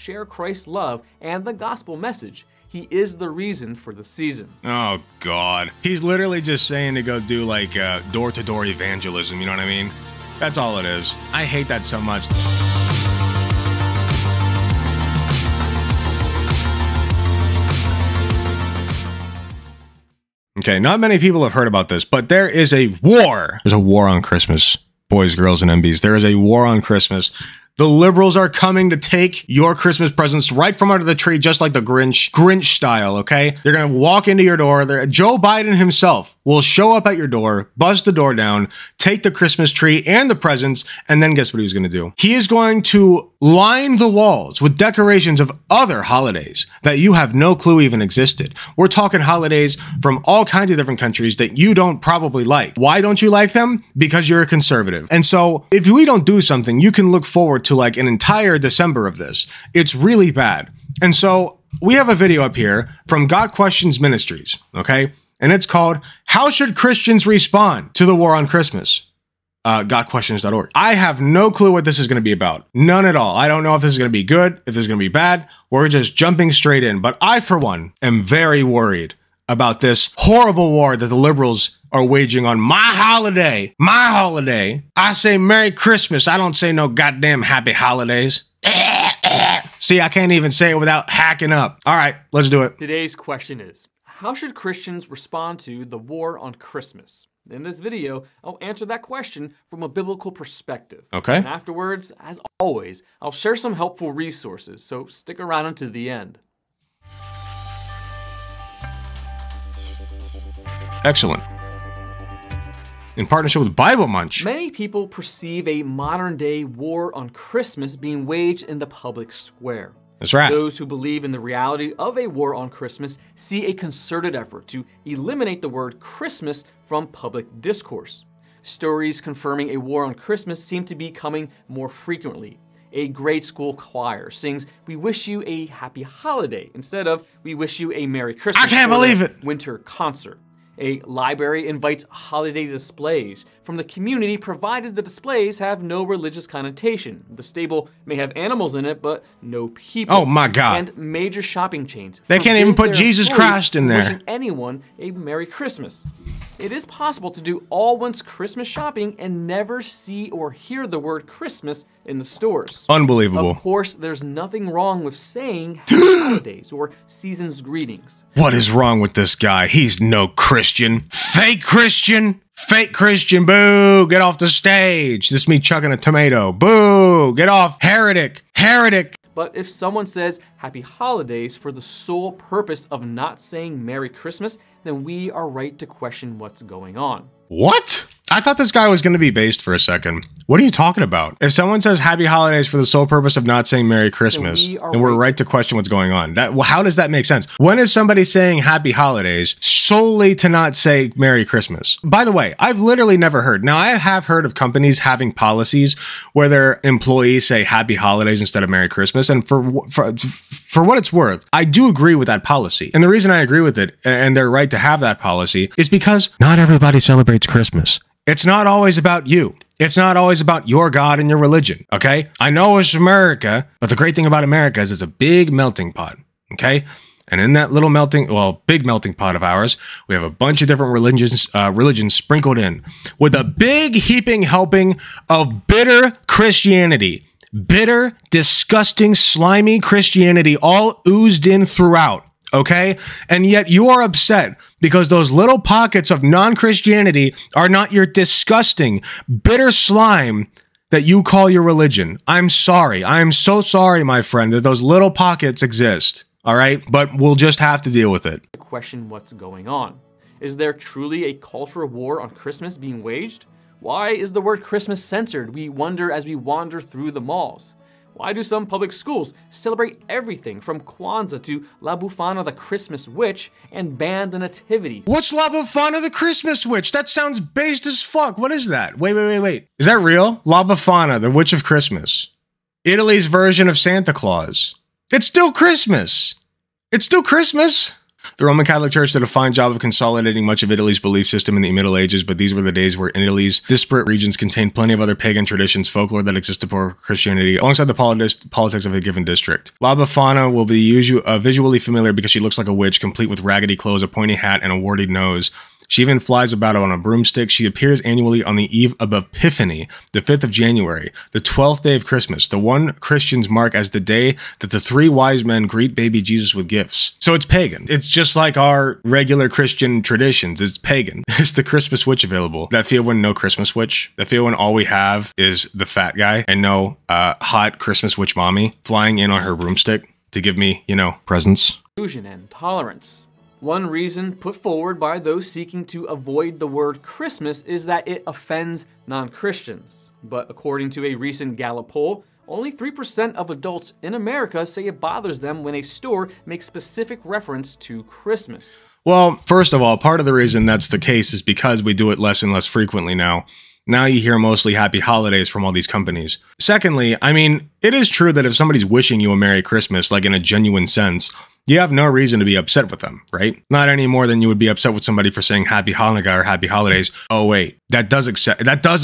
share Christ's love and the gospel message. He is the reason for the season. Oh, God. He's literally just saying to go do, like, door-to-door evangelism, you know what I mean? That's all it is. I hate that so much. Okay, not many people have heard about this, but there is a war. There's a war on Christmas, boys, girls, and MBs. There is a war on Christmas. The liberals are coming to take your Christmas presents right from under the tree, just like the Grinch style, okay? They're gonna walk into your door. Joe Biden himself will show up at your door, bust the door down, take the Christmas tree and the presents, and then guess what he's gonna do? He is going to line the walls with decorations of other holidays that you have no clue even existed. We're talking holidays from all kinds of different countries that you don't probably like. Why don't you like them? Because you're a conservative. And so if we don't do something, you can look forward to like an entire December of this. It's really bad. And so we have a video up here from Questions Ministries, okay? And it's called, How Should Christians Respond to the War on Christmas? GodQuestions.org. I have no clue what this is going to be about. None at all. I don't know if this is going to be good, if this is going to be bad. We're just jumping straight in. But I, for one, am very worried about this horrible war that the liberals are waging on my holiday. My holiday. I say Merry Christmas. I don't say no goddamn Happy Holidays. See, I can't even say it without hacking up. All right, let's do it. Today's question is, how should Christians respond to the war on Christmas? In this video, I'll answer that question from a biblical perspective. Okay. And afterwards, as always, I'll share some helpful resources, so stick around until the end. Excellent. In partnership with Bible Munch. Many people perceive a modern-day war on Christmas being waged in the public square. That's right. Those who believe in the reality of a war on Christmas see a concerted effort to eliminate the word Christmas from public discourse. Stories confirming a war on Christmas seem to be coming more frequently. A grade school choir sings, "We wish you a happy holiday," instead of "We wish you a Merry Christmas." I can't believe it. Winter concert. A library invites holiday displays from the community, provided the displays have no religious connotation. The stable may have animals in it, but no people. Oh my God. And major shopping chains. They can't even put forbid their Jesus employees Christ in from there. Wishing anyone a Merry Christmas. It is possible to do all one's Christmas shopping and never see or hear the word Christmas in the stores. Unbelievable. Of course, there's nothing wrong with saying Happy Holidays or Season's Greetings. What is wrong with this guy? He's no Christian. Fake Christian. Fake Christian. Boo. Get off the stage. This is me chucking a tomato. Boo. Get off. Heretic. Heretic. But if someone says Happy Holidays for the sole purpose of not saying Merry Christmas, then we are right to question what's going on. What? I thought this guy was going to be based for a second. What are you talking about? If someone says Happy Holidays for the sole purpose of not saying Merry Christmas, then we're right to question what's going on. Well, how does that make sense? When is somebody saying Happy Holidays solely to not say Merry Christmas? By the way, I've literally never heard. Now, I have heard of companies having policies where their employees say Happy Holidays instead of Merry Christmas. And for what it's worth, I do agree with that policy. And the reason I agree with it, and they're right to have that policy, is because not everybody celebrates Christmas. It's not always about you. It's not always about your God and your religion, okay? I know it's America, but the great thing about America is it's a big melting pot, okay? And in that little big melting pot of ours, we have a bunch of different religions sprinkled in with a big heaping helping of bitter Christianity. Bitter, disgusting, slimy Christianity all oozed in throughout. Okay? And yet you are upset because those little pockets of non-Christianity are not your disgusting, bitter slime that you call your religion. I'm sorry. I'm so sorry, my friend, that those little pockets exist. All right? But we'll just have to deal with it. Question what's going on. Is there truly a cultural war on Christmas being waged? Why is the word Christmas censored? We wonder as we wander through the malls. Why do some public schools celebrate everything from Kwanzaa to La Befana the Christmas Witch and ban the Nativity? What's La Befana the Christmas Witch? That sounds based as fuck. What is that? Wait. Is that real? La Befana, the Witch of Christmas. Italy's version of Santa Claus. It's still Christmas. It's still Christmas. The Roman Catholic Church did a fine job of consolidating much of Italy's belief system in the Middle Ages, but these were the days where Italy's disparate regions contained plenty of other pagan traditions, folklore that existed before Christianity, alongside the politics of a given district. La Befana will be visually familiar because she looks like a witch, complete with raggedy clothes, a pointy hat, and a warty nose. She even flies about on a broomstick. She appears annually on the eve of Epiphany, the 5th of January, the 12th day of Christmas, the one Christians mark as the day that the 3 wise men greet baby Jesus with gifts. So it's pagan. It's just like our regular Christian traditions. It's pagan. Is the Christmas witch available? That feel when no Christmas witch? That feel when all we have is the fat guy and no hot Christmas witch mommy flying in on her broomstick to give me, you know, presents? Inclusion and tolerance. One reason put forward by those seeking to avoid the word Christmas is that it offends non-Christians. But according to a recent Gallup poll, only 3% of adults in America say it bothers them when a store makes specific reference to Christmas. Well, first of all, part of the reason that's the case is because we do it less and less frequently now. Now you hear mostly happy holidays from all these companies. Secondly, I mean, it is true that if somebody's wishing you a Merry Christmas, like in a genuine sense, you have no reason to be upset with them, right? Not any more than you would be upset with somebody for saying Happy Hanukkah or Happy Holidays. Oh wait, that does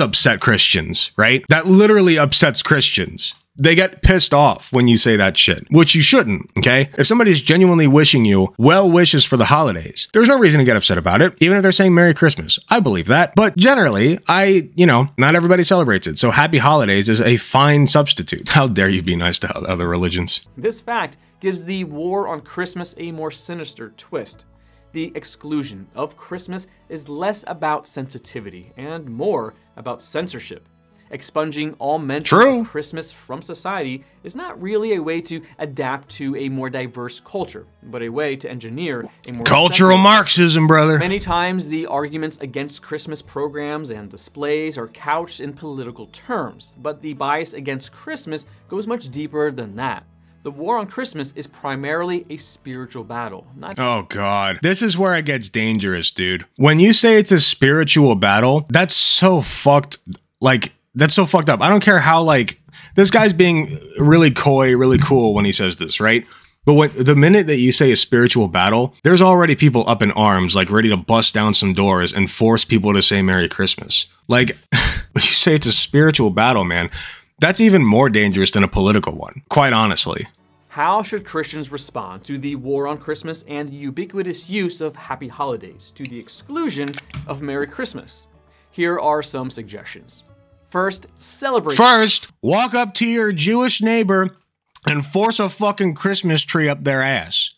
upset Christians, right? That literally upsets Christians. They get pissed off when you say that shit, which you shouldn't, okay? If somebody's genuinely wishing you well wishes for the holidays, there's no reason to get upset about it, even if they're saying Merry Christmas. I believe that. But generally, not everybody celebrates it. So Happy Holidays is a fine substitute. How dare you be nice to other religions? This fact gives the war on Christmas a more sinister twist. The exclusion of Christmas is less about sensitivity and more about censorship. Expunging all mention of Christmas from society is not really a way to adapt to a more diverse culture, but a way to engineer a more cultural Marxism, brother. Many times the arguments against Christmas programs and displays are couched in political terms, but the bias against Christmas goes much deeper than that. The war on Christmas is primarily a spiritual battle. Oh God, this is where it gets dangerous, dude. When you say it's a spiritual battle, that's so fucked, that's so fucked up. I don't care how, this guy's being really coy, really cool when he says this, right? But the minute that you say a spiritual battle, there's already people up in arms, ready to bust down some doors and force people to say Merry Christmas. When you say it's a spiritual battle, man, that's even more dangerous than a political one, quite honestly. How should Christians respond to the war on Christmas and the ubiquitous use of Happy Holidays to the exclusion of Merry Christmas? Here are some suggestions. First, celebrate. First, walk up to your Jewish neighbor and force a fucking Christmas tree up their ass.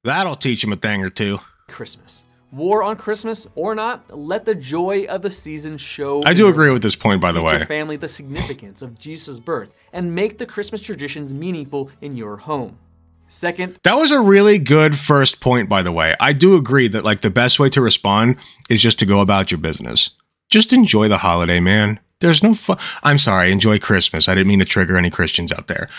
That'll teach them a thing or two. Christmas. War on Christmas or not, let the joy of the season show. I do agree with this point, by the way. Teach your family the significance of Jesus' birth and make the Christmas traditions meaningful in your home. Second, that was a really good first point, by the way. I do agree that the best way to respond is just to go about your business. Just enjoy the holiday, man. There's no fun. I'm sorry, enjoy Christmas. I didn't mean to trigger any Christians out there.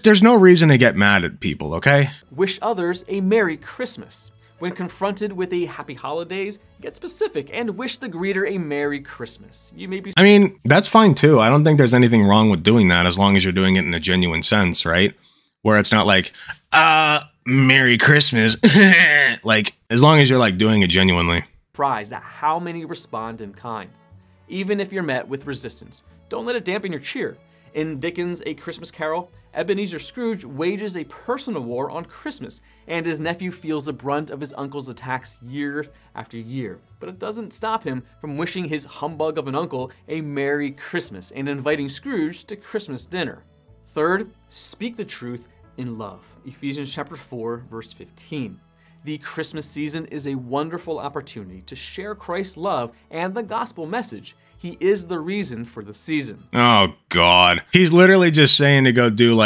There's no reason to get mad at people, okay? Wish others a Merry Christmas. When confronted with a Happy Holidays, get specific and wish the greeter a Merry Christmas. I mean, that's fine too. I don't think there's anything wrong with doing that as long as you're doing it in a genuine sense, right? Where it's not Merry Christmas. As long as you're doing it genuinely. Surprised at how many respond in kind. Even if you're met with resistance, don't let it dampen your cheer. In Dickens' A Christmas Carol, Ebenezer Scrooge wages a personal war on Christmas, and his nephew feels the brunt of his uncle's attacks year after year. But it doesn't stop him from wishing his humbug of an uncle a Merry Christmas and inviting Scrooge to Christmas dinner. Third, speak the truth in love. Ephesians chapter 4, verse 15. The Christmas season is a wonderful opportunity to share Christ's love and the gospel message. He is the reason for the season. Oh, God. He's literally just saying to go do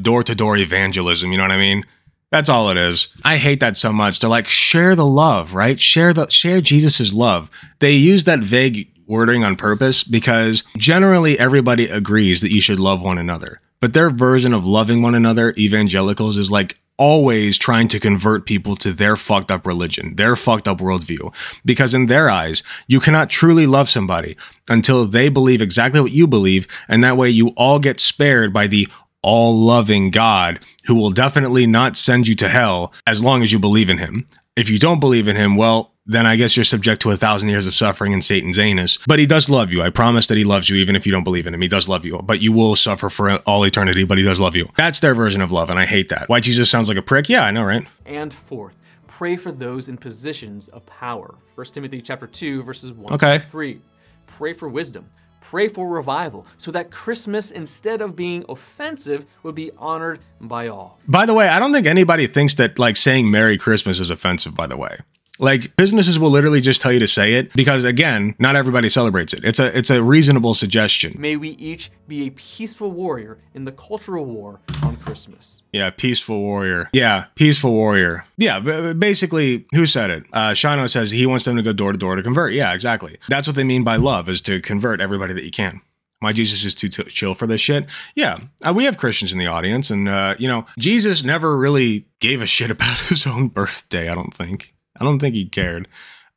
door-to-door evangelism, you know what I mean? That's all it is. I hate that so much. To share the love, right? Share Jesus's love. They use that vague wording on purpose because generally everybody agrees that you should love one another. But their version of loving one another, evangelicals, is always trying to convert people to their fucked up religion, their fucked up worldview. Because in their eyes, you cannot truly love somebody until they believe exactly what you believe, and that way you all get spared by the all-loving God who will definitely not send you to hell as long as you believe in him. If you don't believe in him, well, then I guess you're subject to 1,000 years of suffering in Satan's anus. But he does love you. I promise that he loves you even if you don't believe in him. He does love you. But you will suffer for all eternity, but he does love you. That's their version of love, and I hate that. Why Jesus sounds like a prick? Yeah, I know, right? And fourth, pray for those in positions of power. 1 Timothy chapter 2, verses 1 Okay. through 3. Pray for wisdom. Pray for revival, so that Christmas, instead of being offensive, would be honored by all. By the way, I don't think anybody thinks that like saying Merry Christmas is offensive, by the way. Like, businesses will literally just tell you to say it because, again, not everybody celebrates it. It's a reasonable suggestion. May we each be a peaceful warrior in the cultural war on Christmas. Yeah, peaceful warrior. Yeah, peaceful warrior. Yeah, basically, who said it? Shino says he wants them to go door to door to convert. Yeah, exactly. That's what they mean by love, is to convert everybody that you can. My Jesus is too chill for this shit. Yeah, we have Christians in the audience, and, you know, Jesus never really gave a shit about his own birthday, I don't think he cared.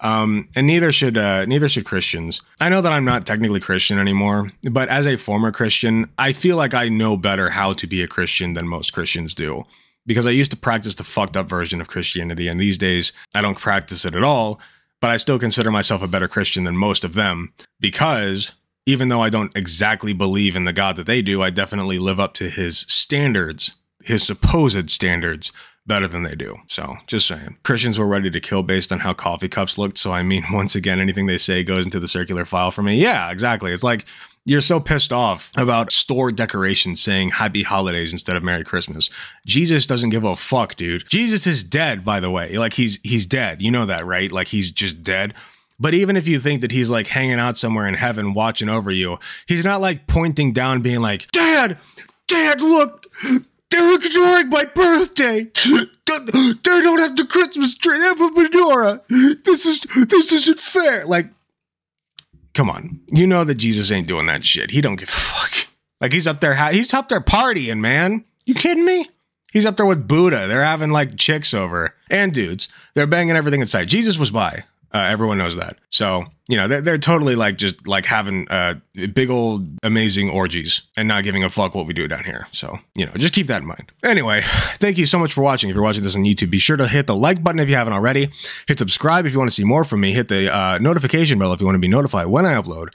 And neither should Christians. I know that I'm not technically Christian anymore, but as a former Christian, I feel like I know better how to be a Christian than most Christians do. Because I used to practice the fucked up version of Christianity, and these days I don't practice it at all, but I still consider myself a better Christian than most of them. Because even though I don't exactly believe in the God that they do, I definitely live up to his standards, his supposed standards, better than they do. So, just saying. Christians were ready to kill based on how coffee cups looked, so I mean, once again, anything they say goes into the circular file for me. Yeah, exactly. It's like, you're so pissed off about store decorations saying Happy Holidays instead of Merry Christmas. Jesus doesn't give a fuck, dude. Jesus is dead, by the way. Like, he's dead. You know that, right? Like, he's just dead. But even if you think that he's like hanging out somewhere in heaven watching over you, he's not like pointing down being like, Dad, look, they're ignoring my birthday. They don't have the Christmas tree. They have a menorah. This isn't fair. Like, come on. You know that Jesus ain't doing that shit. He don't give a fuck. Like, he's up there partying, man. You kidding me? He's up there with Buddha. They're having like chicks over and dudes. They're banging everything in sight. Jesus was by. Everyone knows that. So, you know, they're totally like just like having big old amazing orgies and not giving a fuck what we do down here. So, you know, just keep that in mind. Anyway, thank you so much for watching. If you're watching this on YouTube, be sure to hit the like button if you haven't already. Hit subscribe if you want to see more from me. Hit the notification bell if you want to be notified when I upload.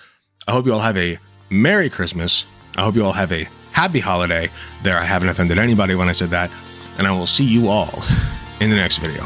I hope you all have a Merry Christmas. I hope you all have a Happy Holiday. There, I haven't offended anybody when I said that. And I will see you all in the next video.